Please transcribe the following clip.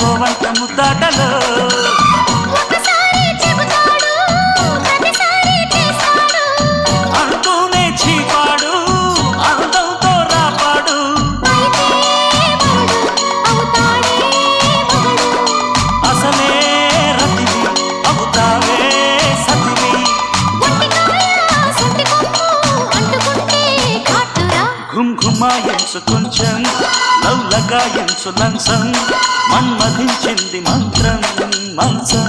పోవంత ముద్దాటలో అంటూనే చీపాడు అందంతో రాపాడు అసలే రతివి అవుతావే సతివి ఘుంఘుమాయించు కొంచెం లవ్లగాయించు లంచం మన్మధించింది మంత్రం మంచం